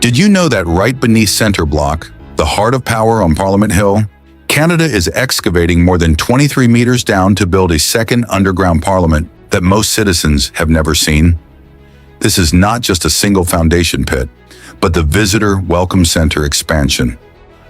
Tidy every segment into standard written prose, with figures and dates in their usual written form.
Did you know that right beneath Center Block, the heart of power on Parliament Hill, Canada is excavating more than 23 meters down to build a second underground parliament that most citizens have never seen? This is not just a single foundation pit, but the Visitor Welcome Center expansion,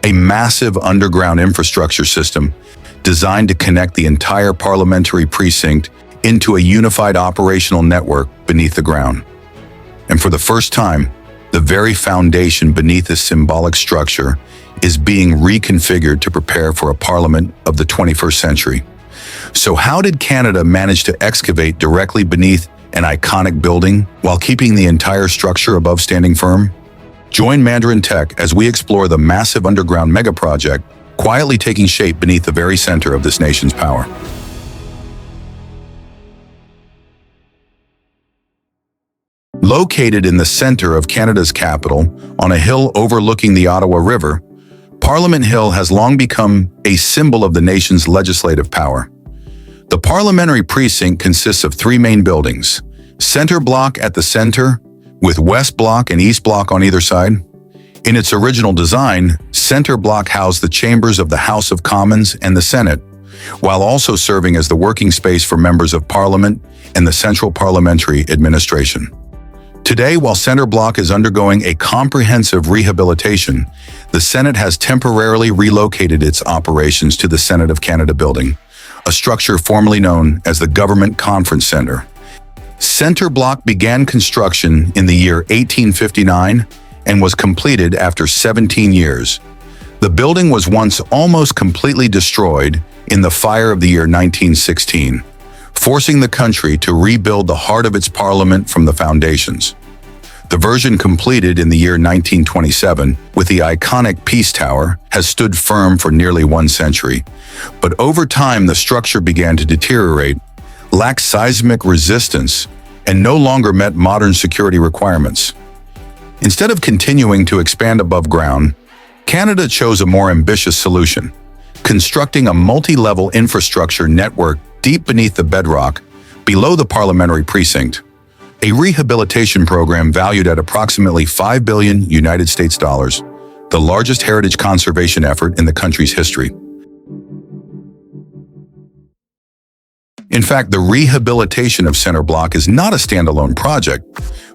a massive underground infrastructure system designed to connect the entire parliamentary precinct into a unified operational network beneath the ground. And for the first time, the very foundation beneath this symbolic structure is being reconfigured to prepare for a parliament of the 21st century. So how did Canada manage to excavate directly beneath an iconic building while keeping the entire structure above standing firm? Join Mandarin Tech as we explore the massive underground mega project quietly taking shape beneath the very center of this nation's power. Located in the center of Canada's capital, on a hill overlooking the Ottawa River, Parliament Hill has long become a symbol of the nation's legislative power. The parliamentary precinct consists of three main buildings: Center Block at the center, with West Block and East Block on either side. In its original design, Center Block housed the chambers of the House of Commons and the Senate, while also serving as the working space for members of Parliament and the Central Parliamentary Administration. Today, while Center Block is undergoing a comprehensive rehabilitation, the Senate has temporarily relocated its operations to the Senate of Canada building, a structure formerly known as the Government Conference Centre. Center Block began construction in the year 1859 and was completed after 17 years. The building was once almost completely destroyed in the fire of the year 1916, forcing the country to rebuild the heart of its parliament from the foundations. The version completed in the year 1927 with the iconic Peace Tower has stood firm for nearly 1 century, but over time the structure began to deteriorate, lacked seismic resistance, and no longer met modern security requirements. Instead of continuing to expand above ground, Canada chose a more ambitious solution, constructing a multi-level infrastructure network deep beneath the bedrock, below the parliamentary precinct, a rehabilitation program valued at approximately $5 billion United States dollars, the largest heritage conservation effort in the country's history. In fact, the rehabilitation of Center Block is not a standalone project,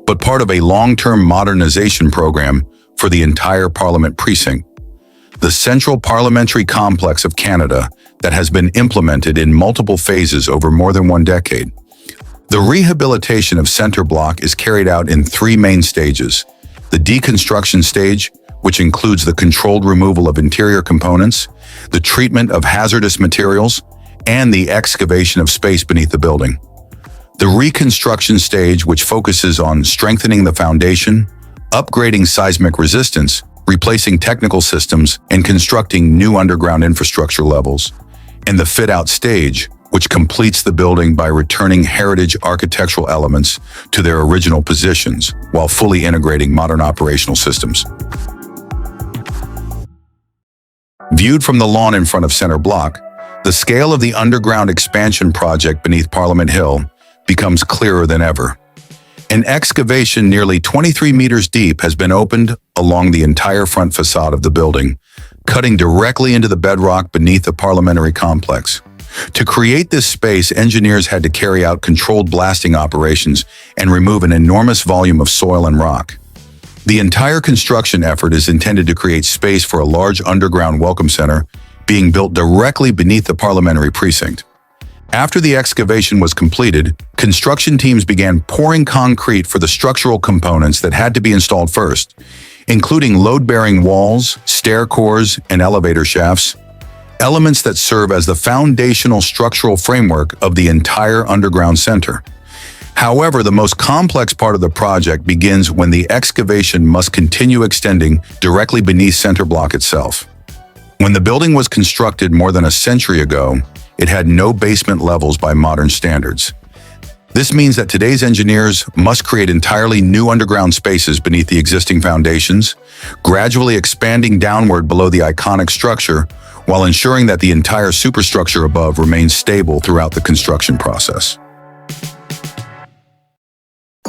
but part of a long-term modernization program for the entire Parliament precinct, the Central Parliamentary Complex of Canada that has been implemented in multiple phases over more than 1 decade. The rehabilitation of Center Block is carried out in 3 main stages: the deconstruction stage, which includes the controlled removal of interior components, the treatment of hazardous materials, and the excavation of space beneath the building. The reconstruction stage, which focuses on strengthening the foundation, upgrading seismic resistance, replacing technical systems, and constructing new underground infrastructure levels. And the fit-out stage, which completes the building by returning heritage architectural elements to their original positions while fully integrating modern operational systems. Viewed from the lawn in front of Center Block, the scale of the underground expansion project beneath Parliament Hill becomes clearer than ever. An excavation nearly 23 meters deep has been opened along the entire front facade of the building, cutting directly into the bedrock beneath the parliamentary complex. To create this space, engineers had to carry out controlled blasting operations and remove an enormous volume of soil and rock. The entire construction effort is intended to create space for a large underground welcome center being built directly beneath the parliamentary precinct. After the excavation was completed, construction teams began pouring concrete for the structural components that had to be installed first, including load-bearing walls, stair cores, and elevator shafts, elements that serve as the foundational structural framework of the entire underground center. However, the most complex part of the project begins when the excavation must continue extending directly beneath Center Block itself. When the building was constructed more than a century ago, it had no basement levels by modern standards. This means that today's engineers must create entirely new underground spaces beneath the existing foundations, gradually expanding downward below the iconic structure, while ensuring that the entire superstructure above remains stable throughout the construction process.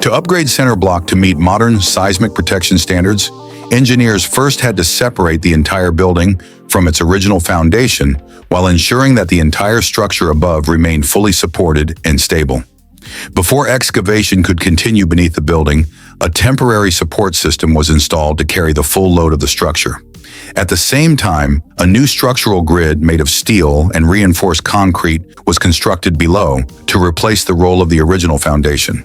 To upgrade center block to meet modern seismic protection standards, engineers first had to separate the entire building from its original foundation while ensuring that the entire structure above remained fully supported and stable. Before excavation could continue beneath the building, a temporary support system was installed to carry the full load of the structure. At the same time, a new structural grid made of steel and reinforced concrete was constructed below to replace the role of the original foundation.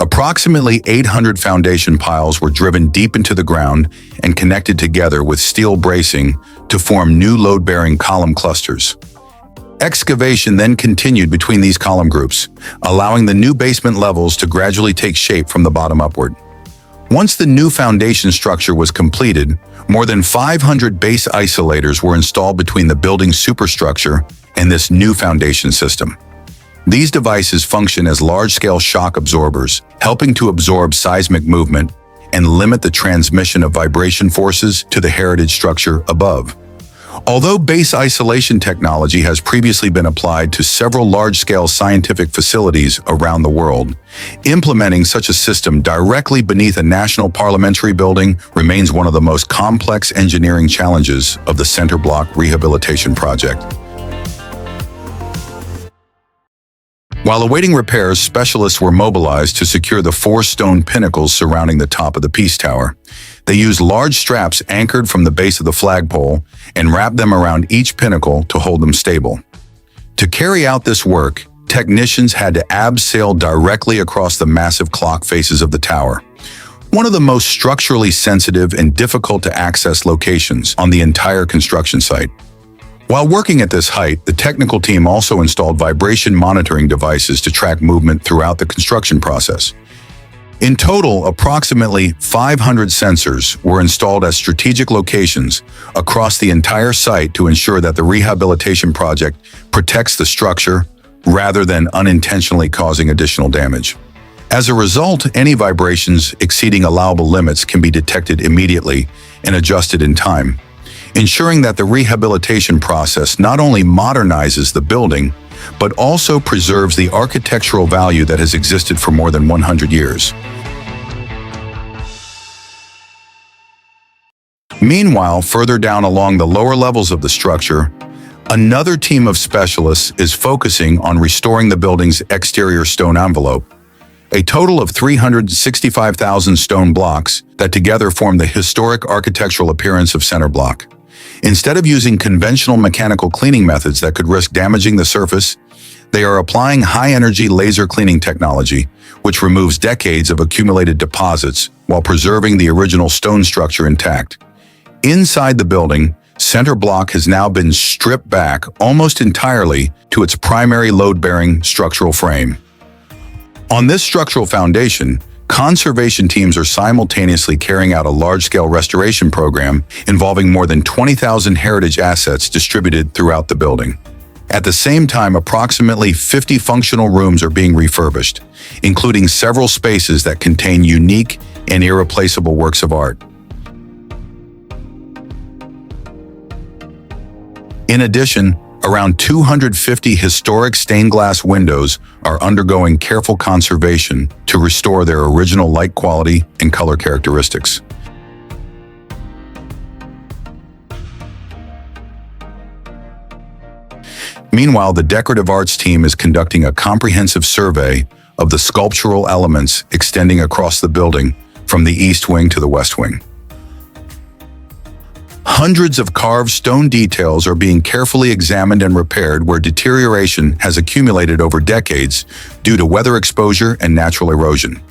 Approximately 800 foundation piles were driven deep into the ground and connected together with steel bracing to form new load-bearing column clusters. Excavation then continued between these column groups, allowing the new basement levels to gradually take shape from the bottom upward. Once the new foundation structure was completed, more than 500 base isolators were installed between the building's superstructure and this new foundation system. These devices function as large-scale shock absorbers, helping to absorb seismic movement and limit the transmission of vibration forces to the heritage structure above. Although base isolation technology has previously been applied to several large-scale scientific facilities around the world, implementing such a system directly beneath a national parliamentary building remains one of the most complex engineering challenges of the center block rehabilitation project. While awaiting repairs, specialists were mobilized to secure the 4 stone pinnacles surrounding the top of the Peace Tower. They used large straps anchored from the base of the flagpole and wrapped them around each pinnacle to hold them stable. To carry out this work, technicians had to abseil directly across the massive clock faces of the tower, one of the most structurally sensitive and difficult to access locations on the entire construction site. While working at this height, the technical team also installed vibration monitoring devices to track movement throughout the construction process. In total, approximately 500 sensors were installed at strategic locations across the entire site to ensure that the rehabilitation project protects the structure rather than unintentionally causing additional damage. As a result, any vibrations exceeding allowable limits can be detected immediately and adjusted in time, ensuring that the rehabilitation process not only modernizes the building, but also preserves the architectural value that has existed for more than 100 years. Meanwhile, further down along the lower levels of the structure, another team of specialists is focusing on restoring the building's exterior stone envelope, a total of 365,000 stone blocks that together form the historic architectural appearance of center block. Instead of using conventional mechanical cleaning methods that could risk damaging the surface, they are applying high-energy laser cleaning technology, which removes decades of accumulated deposits while preserving the original stone structure intact. Inside the building, center block has now been stripped back almost entirely to its primary load-bearing structural frame. On this structural foundation, conservation teams are simultaneously carrying out a large-scale restoration program involving more than 20,000 heritage assets distributed throughout the building. At the same time, approximately 50 functional rooms are being refurbished, including several spaces that contain unique and irreplaceable works of art. In addition, around 250 historic stained glass windows are undergoing careful conservation to restore their original light quality and color characteristics. Meanwhile, the decorative arts team is conducting a comprehensive survey of the sculptural elements extending across the building from the east wing to the west wing. Hundreds of carved stone details are being carefully examined and repaired where deterioration has accumulated over decades due to weather exposure and natural erosion.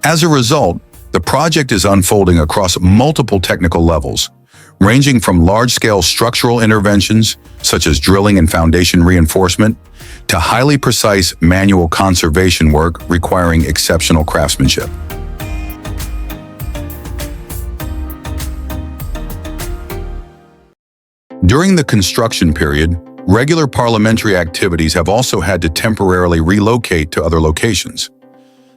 As a result, the project is unfolding across multiple technical levels, ranging from large-scale structural interventions, such as drilling and foundation reinforcement, to highly precise manual conservation work requiring exceptional craftsmanship. During the construction period, regular parliamentary activities have also had to temporarily relocate to other locations.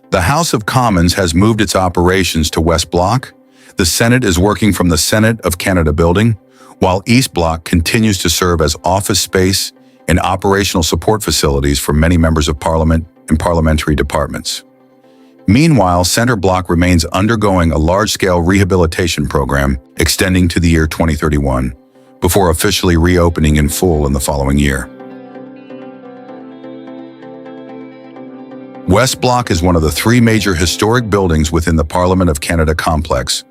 The House of Commons has moved its operations to West Block, the Senate is working from the Senate of Canada building, while East Block continues to serve as office space and operational support facilities for many members of Parliament and parliamentary departments. Meanwhile, Center Block remains undergoing a large-scale rehabilitation program extending to the year 2031, before officially reopening in full in the following year. West Block is one of the three major historic buildings within the Parliament of Canada complex,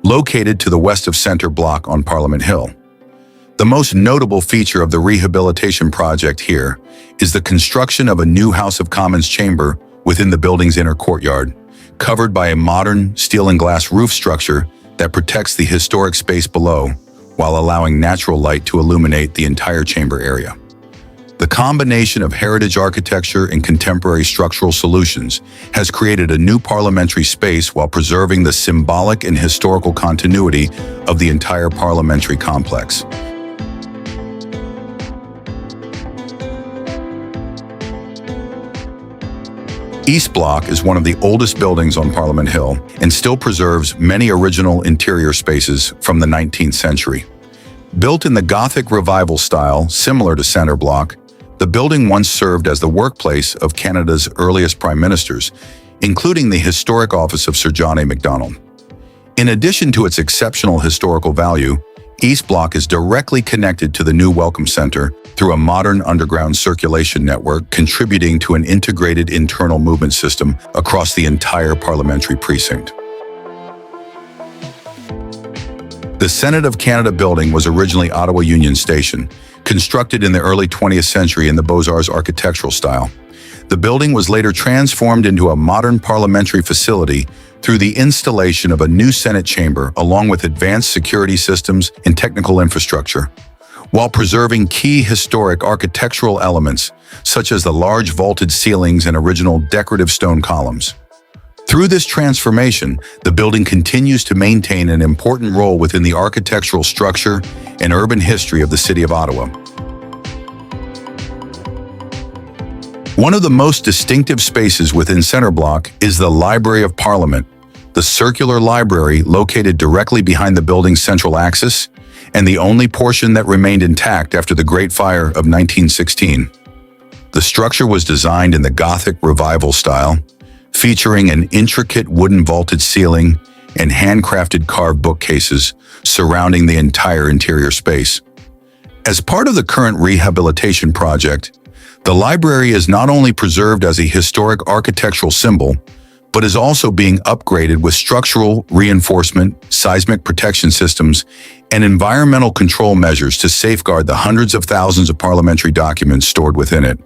located to the west of Center Block on Parliament Hill. The most notable feature of the rehabilitation project here is the construction of a new House of Commons chamber within the building's inner courtyard, covered by a modern steel and glass roof structure that protects the historic space below, while allowing natural light to illuminate the entire chamber area. The combination of heritage architecture and contemporary structural solutions has created a new parliamentary space while preserving the symbolic and historical continuity of the entire parliamentary complex. East Block is one of the oldest buildings on Parliament Hill and still preserves many original interior spaces from the 19th century. Built in the Gothic Revival style, similar to Center Block, the building once served as the workplace of Canada's earliest prime ministers, including the historic office of Sir John A. Macdonald. In addition to its exceptional historical value, East Block is directly connected to the new Welcome Centre through a modern underground circulation network, contributing to an integrated internal movement system across the entire parliamentary precinct. The Senate of Canada building was originally Ottawa Union Station, constructed in the early 20th century in the Beaux-Arts architectural style. The building was later transformed into a modern parliamentary facility through the installation of a new Senate chamber along with advanced security systems and technical infrastructure, while preserving key historic architectural elements such as the large vaulted ceilings and original decorative stone columns. Through this transformation, the building continues to maintain an important role within the architectural structure and urban history of the City of Ottawa. One of the most distinctive spaces within Center Block is the Library of Parliament, the circular library located directly behind the building's central axis, and the only portion that remained intact after the Great Fire of 1916. The structure was designed in the Gothic Revival style, featuring an intricate wooden vaulted ceiling and handcrafted carved bookcases surrounding the entire interior space. As part of the current rehabilitation project, the library is not only preserved as a historic architectural symbol, but is also being upgraded with structural reinforcement, seismic protection systems, and environmental control measures to safeguard the hundreds of thousands of parliamentary documents stored within it.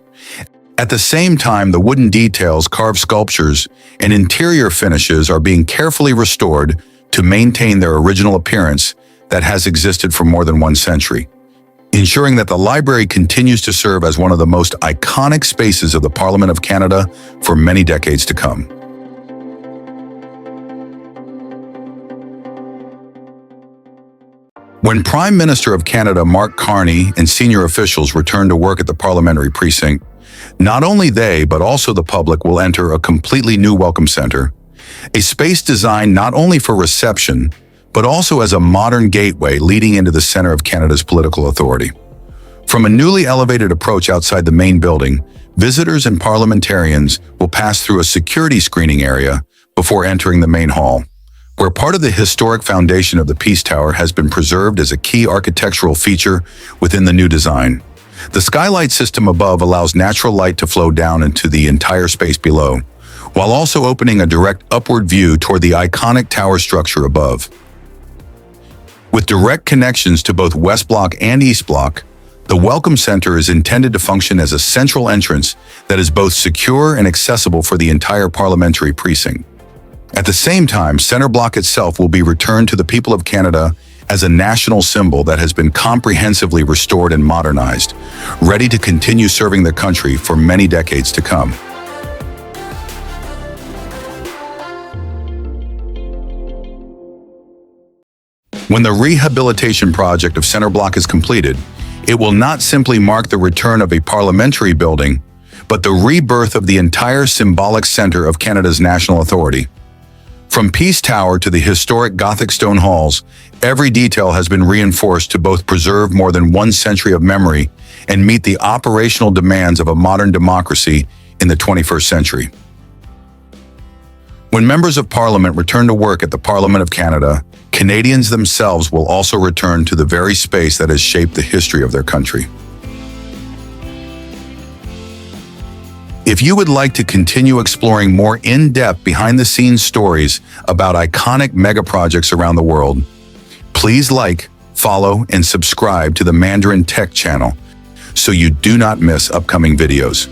At the same time, the wooden details, carved sculptures, and interior finishes are being carefully restored to maintain their original appearance that has existed for more than 1 century, ensuring that the library continues to serve as one of the most iconic spaces of the Parliament of Canada for many decades to come. When Prime Minister of Canada Mark Carney and senior officials return to work at the parliamentary precinct, not only they, but also the public will enter a completely new welcome center, a space designed not only for reception, but also as a modern gateway leading into the center of Canada's political authority. From a newly elevated approach outside the main building, visitors and parliamentarians will pass through a security screening area before entering the main hall, where part of the historic foundation of the Peace Tower has been preserved as a key architectural feature within the new design. The skylight system above allows natural light to flow down into the entire space below, while also opening a direct upward view toward the iconic tower structure above. With direct connections to both West Block and East Block, the Welcome Center is intended to function as a central entrance that is both secure and accessible for the entire parliamentary precinct. At the same time, Center Block itself will be returned to the people of Canada as a national symbol that has been comprehensively restored and modernized, ready to continue serving the country for many decades to come. When the rehabilitation project of Center Block is completed, it will not simply mark the return of a parliamentary building, but the rebirth of the entire symbolic center of Canada's national authority. From Peace Tower to the historic Gothic stone halls, every detail has been reinforced to both preserve more than 1 century of memory and meet the operational demands of a modern democracy in the 21st century. When members of Parliament return to work at the Parliament of Canada, Canadians themselves will also return to the very space that has shaped the history of their country. If you would like to continue exploring more in-depth behind-the-scenes stories about iconic megaprojects around the world, please like, follow, and subscribe to the Mandarin Tech channel so you do not miss upcoming videos.